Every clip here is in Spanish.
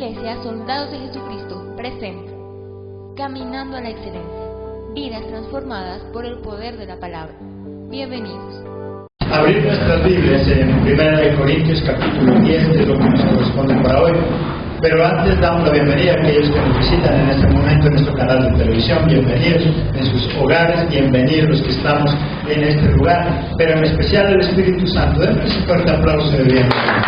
Iglesia Soldados de Jesucristo presenta Caminando a la Excelencia, vidas transformadas por el poder de la palabra. Bienvenidos. Abrir nuestras Biblias en 1 Corintios capítulo 10 es lo que nos corresponde para hoy. Pero antes damos la bienvenida a aquellos que nos visitan en este momento en nuestro canal de televisión. Bienvenidos en sus hogares, bienvenidos los que estamos en este lugar, pero en especial el Espíritu Santo. Denme un fuerte aplauso de bienvenida.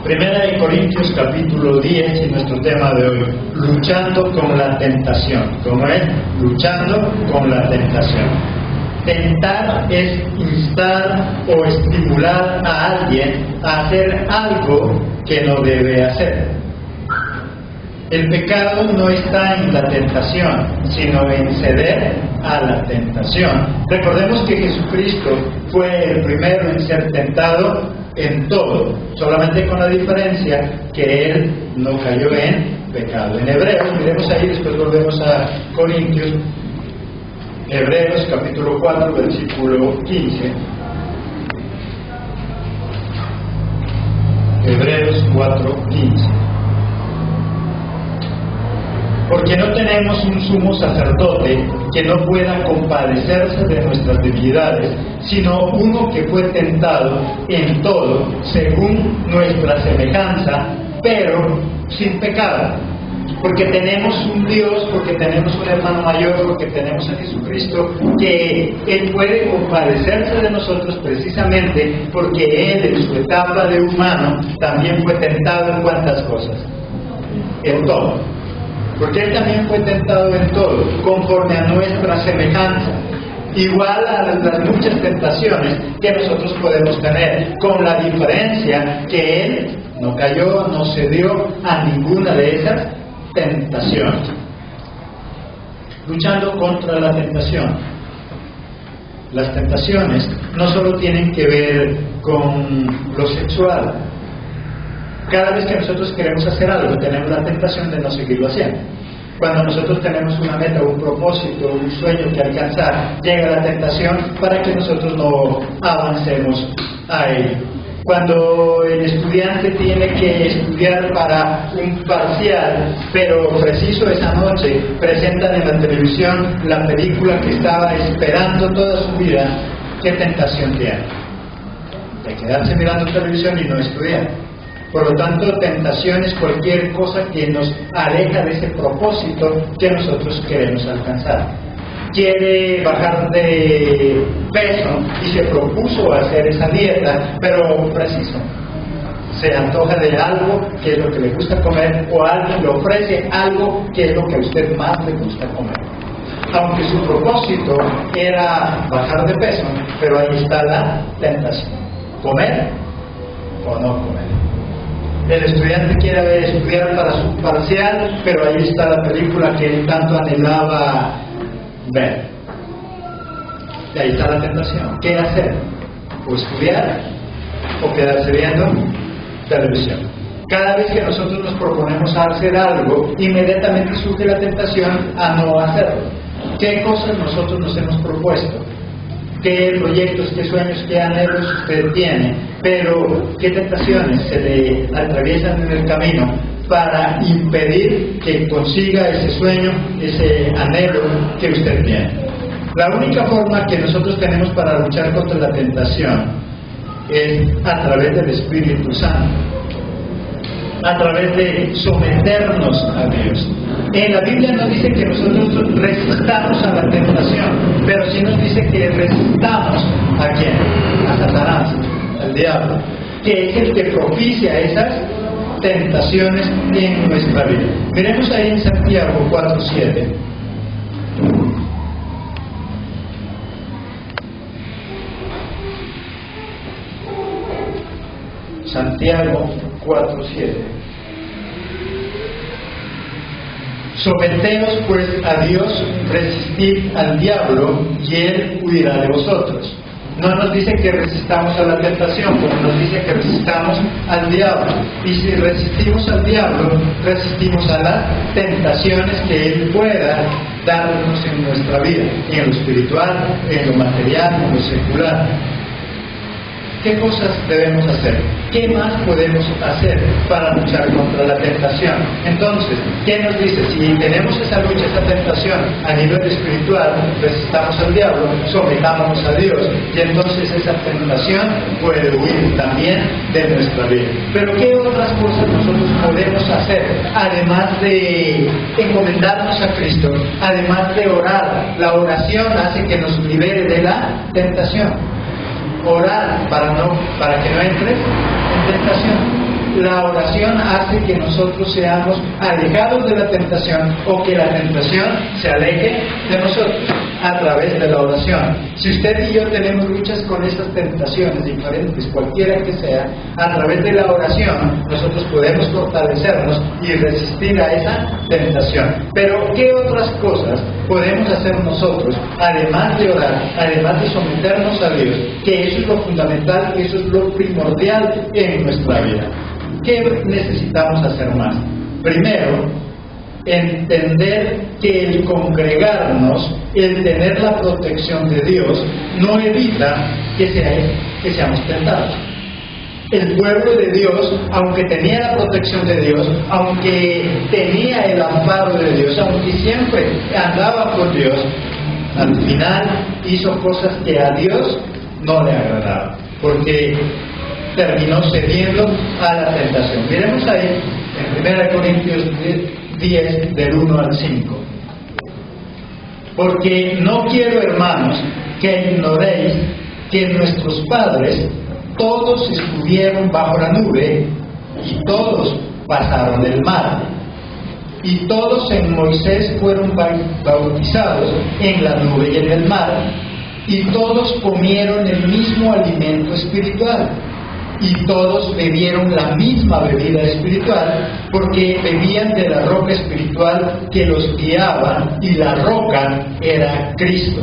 Primera de Corintios capítulo 10 y nuestro tema de hoy, luchando con la tentación. ¿Cómo es? Luchando con la tentación. Tentar es instar o estimular a alguien a hacer algo que no debe hacer. El pecado no está en la tentación, sino en ceder a la tentación. Recordemos que Jesucristo fue el primero en ser tentado en todo, solamente con la diferencia que Él no cayó en pecado. En Hebreos, miremos ahí, después volvemos a Corintios, Hebreos capítulo 4, versículo 15. Hebreos 4, 15. Porque no tenemos un sumo sacerdote que no pueda compadecerse de nuestras debilidades, sino uno que fue tentado en todo, según nuestra semejanza, pero sin pecado. Porque tenemos un Dios, porque tenemos un hermano mayor, porque tenemos a Jesucristo, que Él puede compadecerse de nosotros precisamente porque Él en su etapa de humano también fue tentado en cuántas cosas, en todo. Porque Él también fue tentado en todo, conforme a nuestra semejanza, igual a las muchas tentaciones que nosotros podemos tener, con la diferencia que Él no cayó, no cedió a ninguna de esas tentaciones. Luchando contra la tentación. Las tentaciones no solo tienen que ver con lo sexual. Cada vez que nosotros queremos hacer algo, tenemos la tentación de no seguirlo haciendo. Cuando nosotros tenemos una meta, un propósito, un sueño que alcanzar, llega la tentación para que nosotros no avancemos a ello. Cuando el estudiante tiene que estudiar para un parcial, pero preciso esa noche presentan en la televisión la película que estaba esperando toda su vida, ¿qué tentación tiene? De quedarse mirando televisión y no estudiar. Por lo tanto, tentación es cualquier cosa que nos aleja de ese propósito que nosotros queremos alcanzar. Quiere bajar de peso y se propuso hacer esa dieta, pero preciso, se antoja de algo que es lo que le gusta comer, o alguien le ofrece algo que es lo que a usted más le gusta comer. Aunque su propósito era bajar de peso, pero ahí está la tentación: comer o no comer. El estudiante quiere estudiar para su parcial, pero ahí está la película que él tanto anhelaba ver. Y ahí está la tentación. ¿Qué hacer? O estudiar o quedarse viendo televisión. Cada vez que nosotros nos proponemos hacer algo, inmediatamente surge la tentación a no hacerlo. ¿Qué cosas nosotros nos hemos propuesto? ¿Qué proyectos, qué sueños, qué anhelos usted tiene? Pero ¿qué tentaciones se le atraviesan en el camino para impedir que consiga ese sueño, ese anhelo que usted tiene? La única forma que nosotros tenemos para luchar contra la tentación es a través del Espíritu Santo, a través de someternos a Dios. En la Biblia nos dice que nosotros resistamos a la tentación, pero sí nos dice que resistamos ¿a quién? A Satanás, al diablo, que es el que propicia esas tentaciones en nuestra vida. Miremos ahí en Santiago 4:7. Santiago 4:7. Someteos pues a Dios, resistid al diablo y Él huirá de vosotros. No nos dice que resistamos a la tentación, como nos dice que resistamos al diablo. Y si resistimos al diablo, resistimos a las tentaciones que Él pueda darnos en nuestra vida, en lo espiritual, en lo material, en lo secular. ¿Qué cosas debemos hacer? ¿Qué más podemos hacer para luchar contra la tentación? Entonces, ¿qué nos dice? Si tenemos esa lucha, esa tentación a nivel espiritual, resistamos al diablo, sometámonos a Dios, y entonces esa tentación puede huir también de nuestra vida. Pero ¿qué otras cosas nosotros podemos hacer? Además de encomendarnos a Cristo, además de orar. La oración hace que nos libere de la tentación. Orar para que no entres en tentación. La oración hace que nosotros seamos alejados de la tentación, o que la tentación se aleje de nosotros a través de la oración. Si usted y yo tenemos luchas con esas tentaciones diferentes, cualquiera que sea, a través de la oración nosotros podemos fortalecernos y resistir a esa tentación. Pero ¿qué otras cosas podemos hacer nosotros, además de orar, además de someternos a Dios? Que eso es lo fundamental, eso es lo primordial en nuestra vida. ¿Qué necesitamos hacer más? Primero, entender que el congregarnos, el tener la protección de Dios, no evita que seamos tentados. El pueblo de Dios, aunque tenía la protección de Dios, aunque tenía el amparo de Dios, aunque siempre andaba con Dios, al final hizo cosas que a Dios no le agradaban, porque terminó cediendo a la tentación. Miremos ahí en 1 Corintios 10, del 1 al 5. Porque no quiero, hermanos, que ignoréis que nuestros padres todos estuvieron bajo la nube y todos pasaron el mar. Y todos en Moisés fueron bautizados en la nube y en el mar. Y todos comieron el mismo alimento espiritual. Y todos bebieron la misma bebida espiritual, porque bebían de la roca espiritual que los guiaba, y la roca era Cristo.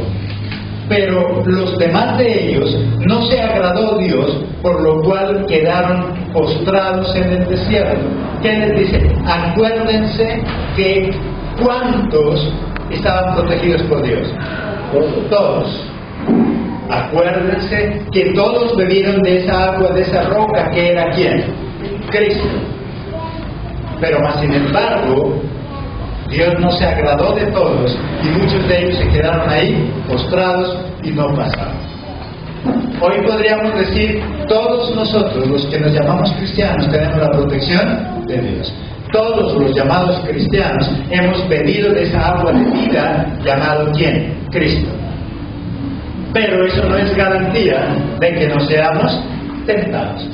Pero los demás de ellos no se agradó Dios, por lo cual quedaron postrados en el desierto. ¿Qué les dice? Acuérdense que ¿cuántos estaban protegidos por Dios? Todos. Acuérdense que todos bebieron de esa agua, de esa roca, que era ¿quién? Cristo. Pero más sin embargo, Dios no se agradó de todos, y muchos de ellos se quedaron ahí postrados y no pasaron. Hoy podríamos decir, todos nosotros, los que nos llamamos cristianos, tenemos la protección de Dios. Todos los llamados cristianos hemos bebido de esa agua de vida llamado ¿quién? Cristo. Pero eso no es garantía de que no seamos tentados.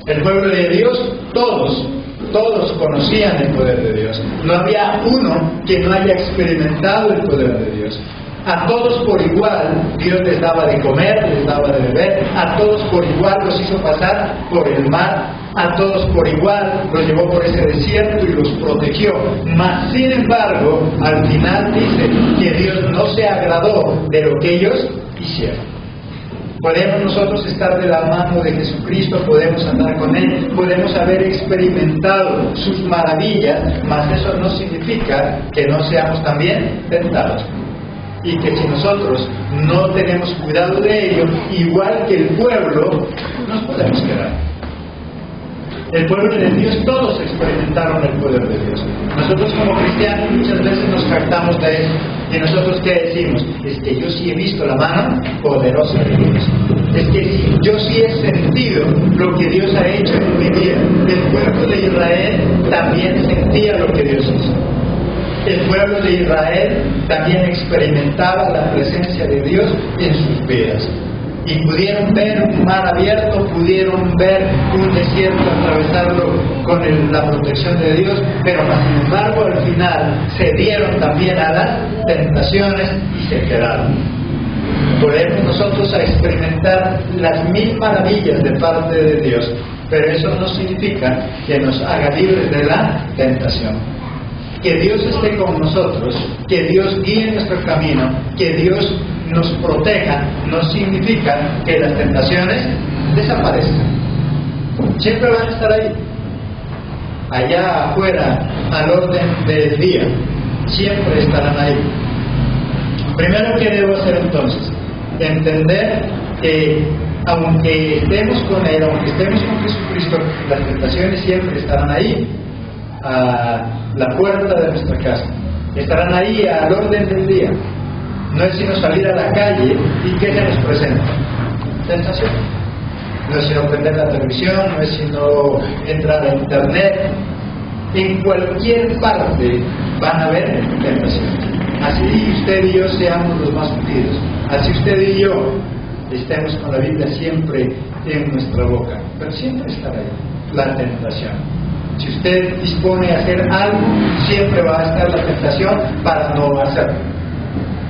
El pueblo de Dios, todos conocían el poder de Dios. No había uno que no haya experimentado el poder de Dios. A todos por igual Dios les daba de comer, les daba de beber. A todos por igual los hizo pasar por el mar. A todos por igual los llevó por ese desierto y los protegió. Mas sin embargo, al final dice que Dios no se agradó de lo que ellos hicieron. Podemos nosotros estar de la mano de Jesucristo, podemos andar con Él, podemos haber experimentado sus maravillas, mas eso no significa que no seamos también tentados. Y que si nosotros no tenemos cuidado de ello, igual que el pueblo, nos podemos quedar. El pueblo de Dios, todos experimentaron el poder de Dios. Nosotros como cristianos muchas veces nos jactamos de eso. ¿Y nosotros qué decimos? Es que yo sí he visto la mano poderosa de Dios. Es que yo sí he sentido lo que Dios ha hecho en mi vida. El pueblo de Israel también sentía lo que Dios hizo. El pueblo de Israel también experimentaba la presencia de Dios en sus vidas. Y pudieron ver un mar abierto, pudieron ver un desierto, atravesarlo con la protección de Dios, pero sin embargo al final cedieron también a las tentaciones y se quedaron. Podemos nosotros experimentar las mil maravillas de parte de Dios, pero eso no significa que nos haga libres de la tentación. Que Dios esté con nosotros, que Dios guíe nuestro camino, que Dios nos proteja, no significa que las tentaciones desaparezcan. Siempre van a estar ahí, allá afuera, al orden del día, siempre estarán ahí. Primero, ¿qué debo hacer entonces? Entender que aunque estemos con Él, aunque estemos con Jesucristo, las tentaciones siempre estarán ahí, a la puerta de nuestra casa, estarán ahí al orden del día. No es sino salir a la calle y ¿qué se nos presenta? Tentación. No es sino prender la televisión, no es sino entrar a internet. En cualquier parte van a haber tentaciones. Así usted y yo seamos los más unidos, así usted y yo estemos con la Biblia siempre en nuestra boca, pero siempre estará ahí la tentación. Si usted dispone a hacer algo, siempre va a estar la tentación para no hacerlo.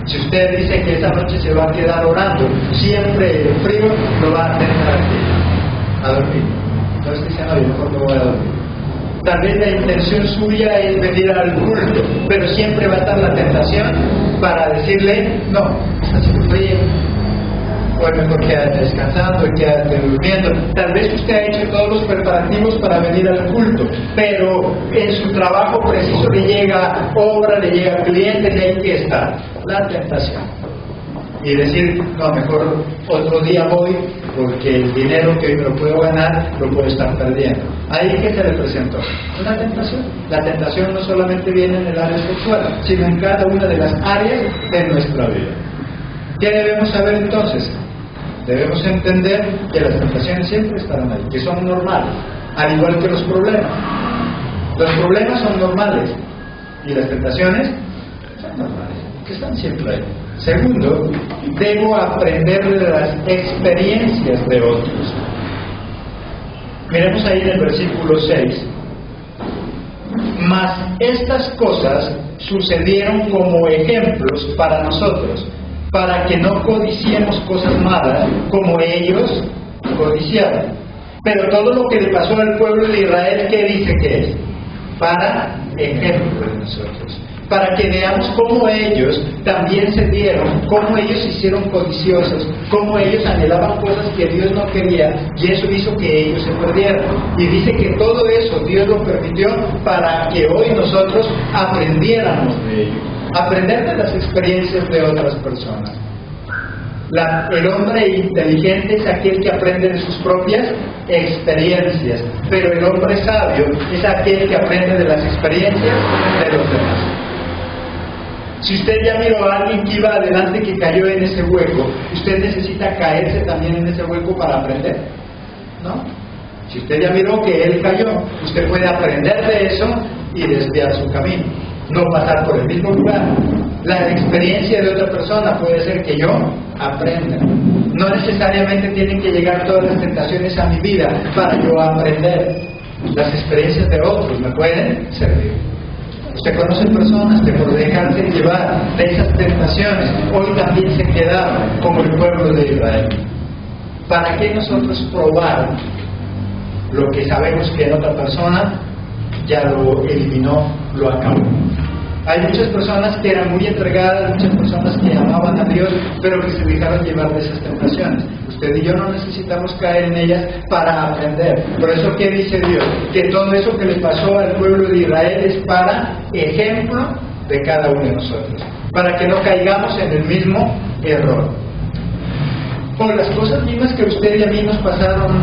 Si usted dice que esa noche se va a quedar orando, siempre el frío lo va a tentar a dormir. Entonces dice, no, yo mejor me voy a dormir. Tal vez la intención suya es venir al culto, pero siempre va a estar la tentación para decirle, no, está haciendo frío, o mejor quédate descansando y quédate durmiendo. Tal vez usted ha hecho todos los preparativos para venir al culto, pero en su trabajo preciso le llega obra, le llega clientes y ahí que está la tentación. Y decir, no, mejor otro día voy porque el dinero que hoy me lo puedo ganar lo puedo estar perdiendo. Ahí que se le presentó una tentación. La tentación no solamente viene en el área sexual, sino en cada una de las áreas de nuestra vida. ¿Qué debemos saber entonces? Debemos entender que las tentaciones siempre estarán ahí, que son normales, al igual que los problemas. Los problemas son normales y las tentaciones son normales, que están siempre ahí. Segundo, debo aprender de las experiencias de otros. Miremos ahí en el versículo 6. Mas estas cosas sucedieron como ejemplos para nosotros, para que no codiciemos cosas malas como ellos codiciaron. Pero todo lo que le pasó al pueblo de Israel, ¿qué dice que es? Para ejemplo de nosotros. Para que veamos cómo ellos también se dieron, cómo ellos se hicieron codiciosos, cómo ellos anhelaban cosas que Dios no quería y eso hizo que ellos se perdieran. Y dice que todo eso Dios lo permitió para que hoy nosotros aprendiéramos de ellos, aprender de las experiencias de otras personas. El hombre inteligente es aquel que aprende de sus propias experiencias, pero el hombre sabio es aquel que aprende de las experiencias de los demás. Si usted ya miró a alguien que iba adelante que cayó en ese hueco, usted necesita caerse también en ese hueco para aprender, ¿no? Si usted ya miró que él cayó, usted puede aprender de eso y desviar su camino, no pasar por el mismo lugar. La experiencia de otra persona puede ser que yo aprenda. No necesariamente tienen que llegar todas las tentaciones a mi vida para yo aprender. Las experiencias de otros me pueden servir. Usted conoce personas que por dejarse llevar de esas tentaciones hoy también se quedaron como el pueblo de Israel. ¿Para qué nosotros probar lo que sabemos que en otra persona ya lo eliminó, lo acabó? Hay muchas personas que eran muy entregadas, muchas personas que amaban a Dios, pero que se dejaron llevar de esas tentaciones. Usted y yo no necesitamos caer en ellas para aprender. Por eso, ¿qué dice Dios? Que todo eso que le pasó al pueblo de Israel es para ejemplo de cada uno de nosotros, para que no caigamos en el mismo error. Por las cosas mismas que usted y a mí nos pasaron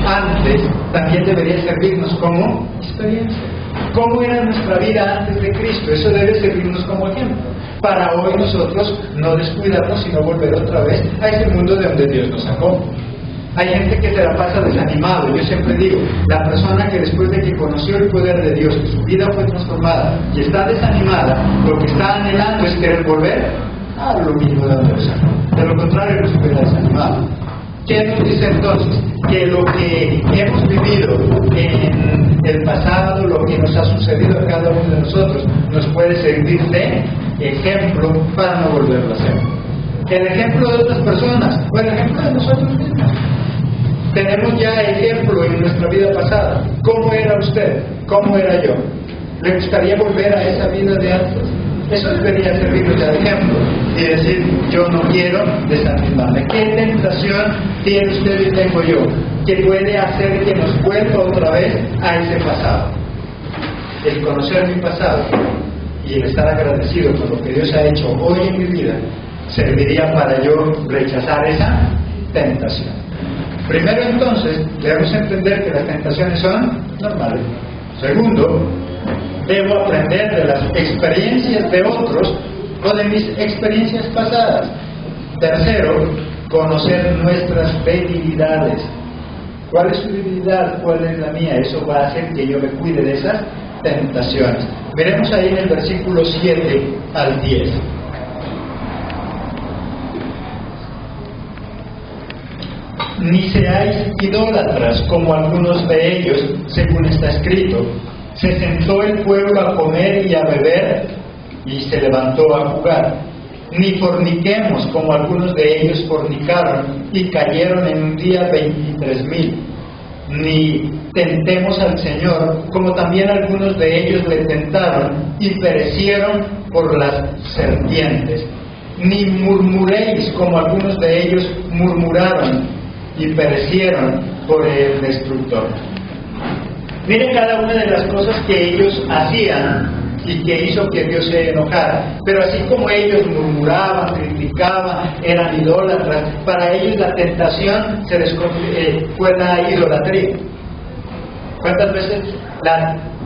antes, también debería servirnos como experiencia. ¿Cómo era nuestra vida antes de Cristo? Eso debe servirnos como ejemplo, para hoy nosotros no descuidarnos, sino volver otra vez a ese mundo de donde Dios nos sacó. Hay gente que se la pasa desanimado. Yo siempre digo, la persona que después de que conoció el poder de Dios, que su vida fue transformada y está desanimada, lo que está anhelando es querer volver a lo mismo de donde lo sacó. De lo contrario, no se queda desanimado. ¿Qué nos dice entonces? Que lo que hemos vivido en el pasado, lo que nos ha sucedido a cada uno de nosotros, nos puede servir de ejemplo para no volverlo a hacer. El ejemplo de otras personas, o el ejemplo de nosotros mismos. Tenemos ya ejemplo en nuestra vida pasada. ¿Cómo era usted? ¿Cómo era yo? ¿Le gustaría volver a esa vida de antes? Eso debería servirnos de ejemplo y decir, yo no quiero desanimarme. ¿Qué tentación tiene usted y tengo yo que puede hacer que nos vuelva otra vez a ese pasado? El conocer mi pasado y el estar agradecido por lo que Dios ha hecho hoy en mi vida serviría para yo rechazar esa tentación. Primero, entonces, debemos entender que las tentaciones son normales. Segundo, debo aprender de las experiencias de otros o de mis experiencias pasadas. Tercero, conocer nuestras debilidades. ¿Cuál es su debilidad? ¿Cuál es la mía? Eso va a hacer que yo me cuide de esas tentaciones. Veremos ahí en el versículo 7 al 10. Ni seáis idólatras como algunos de ellos, según está escrito. Se sentó el pueblo a comer y a beber y se levantó a jugar. Ni forniquemos como algunos de ellos fornicaron y cayeron en un día 23,000. Ni tentemos al Señor como también algunos de ellos le tentaron y perecieron por las serpientes. Ni murmuréis como algunos de ellos murmuraron y perecieron por el destructor. Miren cada una de las cosas que ellos hacían y que hizo que Dios se enojara. Pero así como ellos murmuraban, criticaban, eran idólatras, para ellos la tentación fue la idolatría. ¿Cuántas veces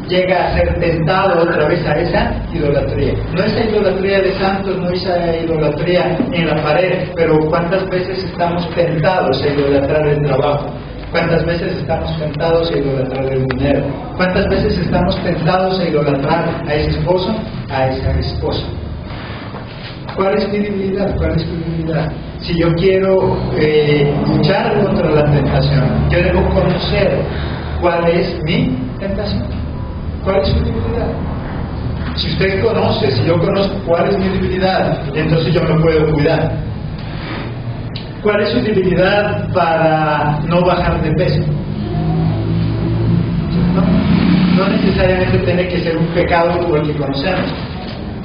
llega a ser tentado otra vez a esa idolatría? No esa idolatría de santos, no esa idolatría en la pared, pero ¿cuántas veces estamos tentados a idolatrar el trabajo? ¿Cuántas veces estamos tentados a idolatrar el dinero? ¿Cuántas veces estamos tentados a idolatrar a ese esposo, a esa esposa? ¿Cuál es mi debilidad? ¿Cuál es tu debilidad? Si yo quiero luchar contra la tentación, yo debo conocer cuál es mi tentación. ¿Cuál es su debilidad? Si usted conoce, si yo conozco cuál es mi debilidad, entonces yo me puedo cuidar. ¿Cuál es su debilidad para no bajar de peso? No necesariamente tiene que ser un pecado como el que conocemos.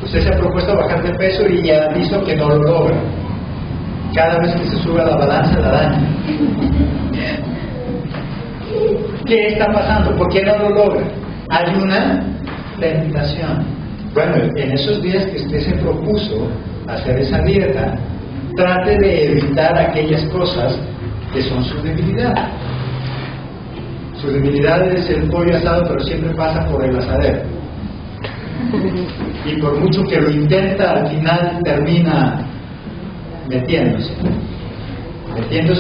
Usted se ha propuesto bajar de peso y ya ha visto que no lo logra. Cada vez que se sube a la balanza la daña. ¿Qué está pasando? ¿Por qué no lo logra? Hay una tentación. Bueno, en esos días que usted se propuso hacer esa dieta, trate de evitar aquellas cosas que son su debilidad. Su debilidad es el pollo asado, pero siempre pasa por el asadero. Y por mucho que lo intenta, al final termina metiéndose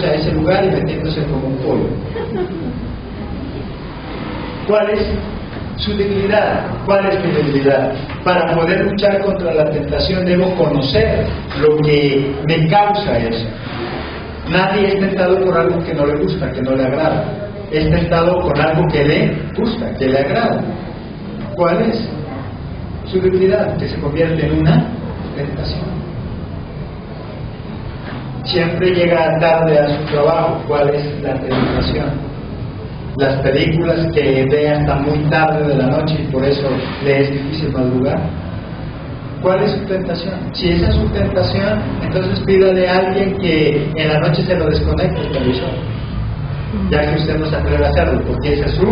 a ese lugar y metiéndose como un pollo. ¿Cuál es su debilidad? ¿Cuál es mi debilidad? Para poder luchar contra la tentación debo conocer lo que me causa eso. Nadie es tentado por algo que no le gusta, que no le agrada. Es tentado con algo que le gusta, que le agrada. ¿Cuál es su debilidad? Que se convierte en una tentación. Siempre llega tarde a su trabajo. ¿Cuál es la tentación? Las películas que ve hasta muy tarde de la noche y por eso le es difícil madrugar. ¿Cuál es su tentación? Si esa es su tentación, entonces pídale a alguien que en la noche se lo desconecte el televisor, ya que usted no se atreve a hacerlo, porque esa es su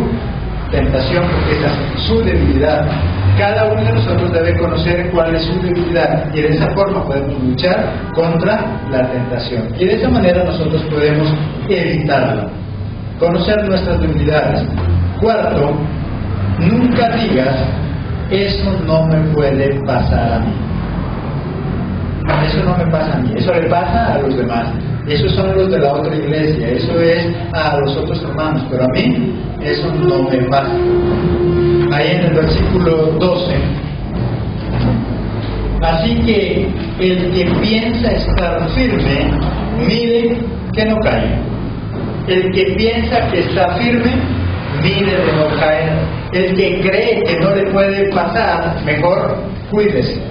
tentación, porque esa es su debilidad. Cada uno de nosotros debe conocer cuál es su debilidad y de esa forma podemos luchar contra la tentación. Y de esa manera nosotros podemos evitarla. Conocer nuestras debilidades. Cuarto, nunca digas, eso no me puede pasar a mí. Eso no me pasa a mí, eso le pasa a los demás. Esos son los de la otra iglesia, eso es a los otros hermanos, pero a mí eso no me pasa. Ahí en el versículo 12. Así que el que piensa estar firme, mire que no caiga. El que piensa que está firme, mire de no caer. El que cree que no le puede pasar, mejor cuídese.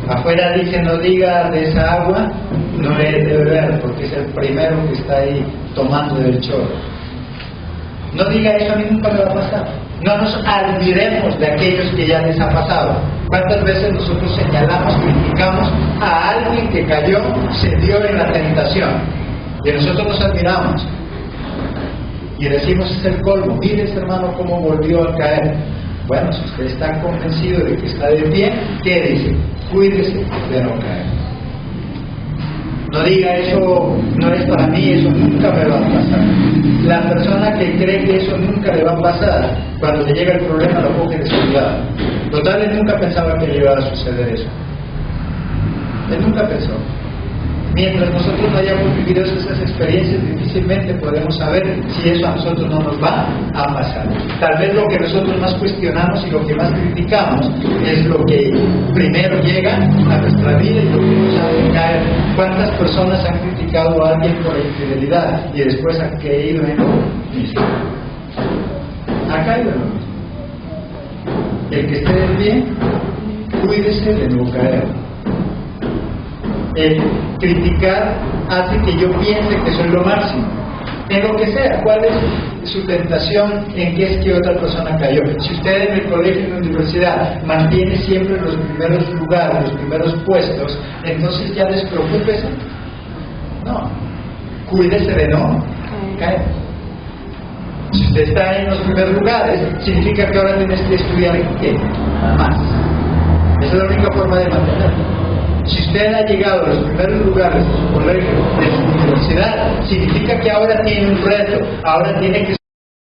Afuera dice, no diga de esa agua, no le he de beber, porque es el primero que está ahí tomando del chorro. No diga eso, a mí nunca me va a pasar. No nos olvidemos de aquellos que ya les ha pasado. ¿Cuántas veces nosotros señalamos, criticamos a alguien que cayó, se dio en la tentación? Y nosotros nos admiramos. Y decimos, es el colmo. Mire ese hermano cómo volvió a caer. Bueno, si usted está convencido de que está de pie, ¿qué dice? Cuídese de no caer. No diga eso, no es La persona que cree que eso nunca le va a pasar, cuando le llega el problema lo coge de su lado. Total, él nunca pensaba que le iba a suceder eso. Él nunca pensó. Mientras nosotros no hayamos vivido esas experiencias, difícilmente podemos saber si eso a nosotros no nos va a pasar. Tal vez lo que nosotros más cuestionamos y lo que más criticamos es lo que primero llega a nuestra vida y lo que nos hace caer. ¿Cuántas personas han criticado a alguien por la infidelidad y después han caído en lo mismo? Ha caído en lo mismo. El que esté bien, cuídese de no caer. El criticar hace que yo piense que soy lo máximo, en lo que sea. ¿Cuál es su tentación? ¿En qué es que otra persona cayó? Si usted en el colegio, en la universidad, mantiene siempre los primeros lugares, los primeros puestos, entonces ya despreocúpese. No, cuídese de no caer. Si usted está en los primeros lugares, significa que ahora tienes que estudiar ¿qué? Más. Esa es la única forma de mantenerlo. Si usted ha llegado a los primeros lugares de su colegio, de su universidad, significa que ahora tiene un reto, ahora tiene que